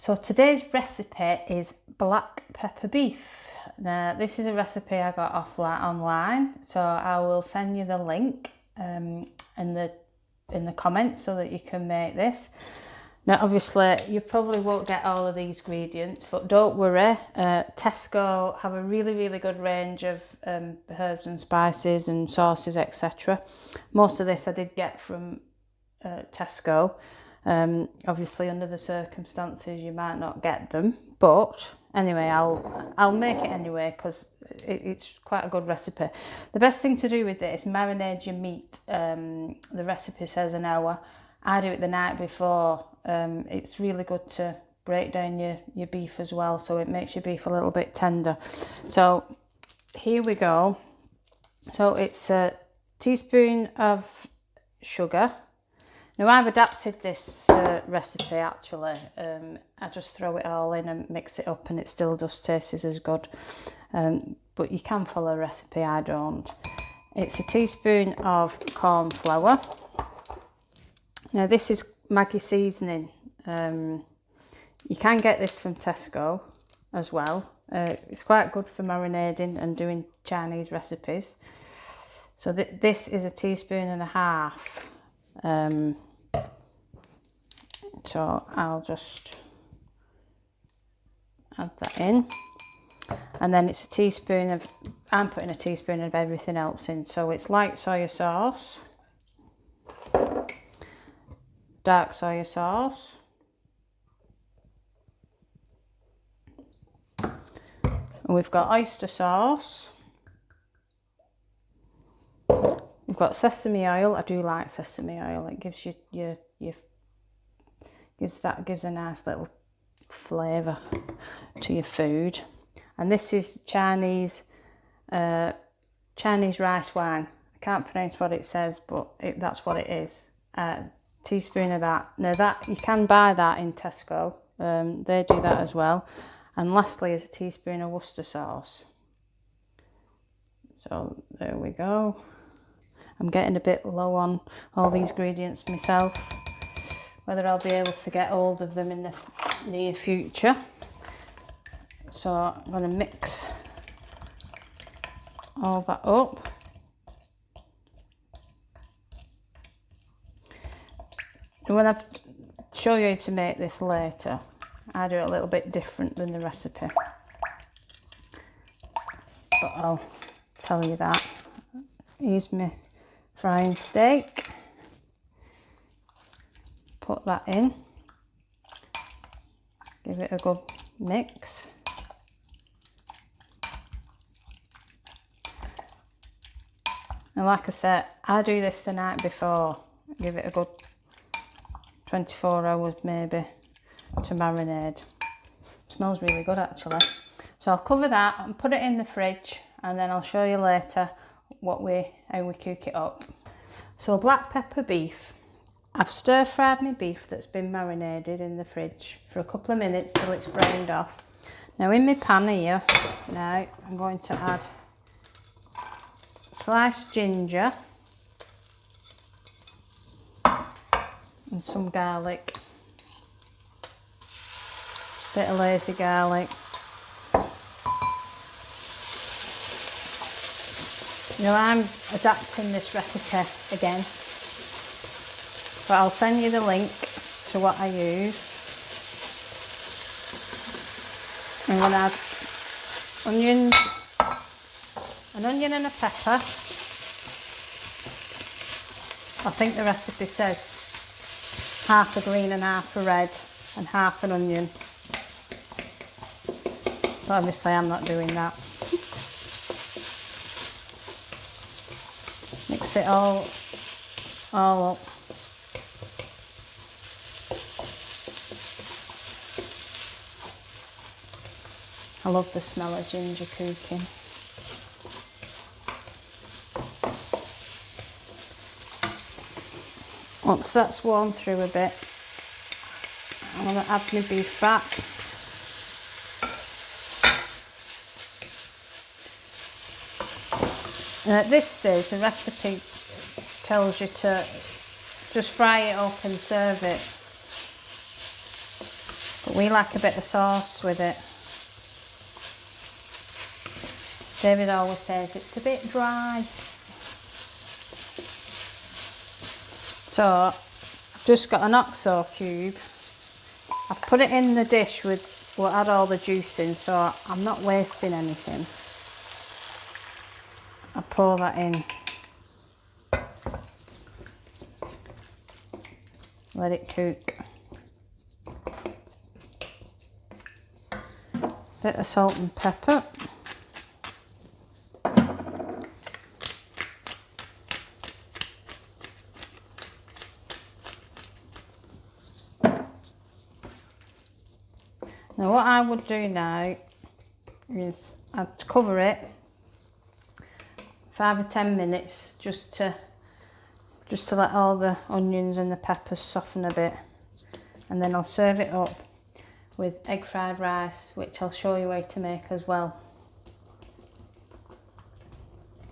So today's recipe is black pepper beef. Now this is a recipe I got off online, so I will send you the link in the comments so that you can make this. Now obviously you probably won't get all of these ingredients, but don't worry, Tesco have a really good range of herbs and spices and sauces, etc. Most of this I did get from Tesco. Obviously under the circumstances you might not get them, but anyway I'll make it anyway because it's quite a good recipe. The best thing to do with it is marinate your meat. The recipe says an hour. I do it the night before. It's really good to break down your beef as well, so it makes your beef a little bit tender. So here we go. So it's a teaspoon of sugar. Now I've adapted this recipe actually. I just throw it all in and mix it up and it still just tastes as good. But you can follow a recipe, I don't. It's a teaspoon of corn flour. Now this is Maggi seasoning. You can get this from Tesco as well. It's quite good for marinating and doing Chinese recipes. So this is a teaspoon and a half. So I'll just add that in, and then it's a teaspoon of, I'm putting a teaspoon of everything else in. So it's light soy sauce, dark soy sauce, and we've got oyster sauce, we've got sesame oil. I do like sesame oil, it gives you your gives a nice little flavour to your food. And this is Chinese rice wine. I can't pronounce what it says, but that's what it is. Teaspoon of that. Now that you can buy that in Tesco. They do that as well. And lastly is a teaspoon of Worcester sauce. So there we go. I'm getting a bit low on all these ingredients myself. Whether I'll be able to get hold of them in the near future. So I'm going to mix all that up. And when I show you how to make this later, I do it a little bit different than the recipe. But I'll tell you that. Here's my frying steak. Put that in, give it a good mix. And like I said, I do this the night before, give it a good 24 hours maybe to marinate. It smells really good actually. So I'll cover that and put it in the fridge, and then I'll show you later how we cook it up. So black pepper beef. I've stir fried my beef that's been marinated in the fridge for a couple of minutes till it's browned off. Now in my pan here, now I'm going to add sliced ginger and some garlic, bit of lazy garlic. Now I'm adapting this recipe again, but I'll send you the link to what I use. I'm going to add onions, an onion and a pepper. I think the recipe says half a green and half a red and half an onion. But obviously I'm not doing that. Mix it all up. I love the smell of ginger cooking. Once that's warmed through a bit, I'm going to add my beef back. And at this stage, the recipe tells you to just fry it up and serve it. but we like a bit of sauce with it. David always says it's a bit dry. So I've just got an OXO cube. I've put it in the dish with what had all the juice in, so I'm not wasting anything. I pour that in. Let it cook. Bit of salt and pepper. Now what I would do now is I'd cover it 5 or 10 minutes just to let all the onions and the peppers soften a bit, and then I'll serve it up with egg fried rice, which I'll show you how to make as well.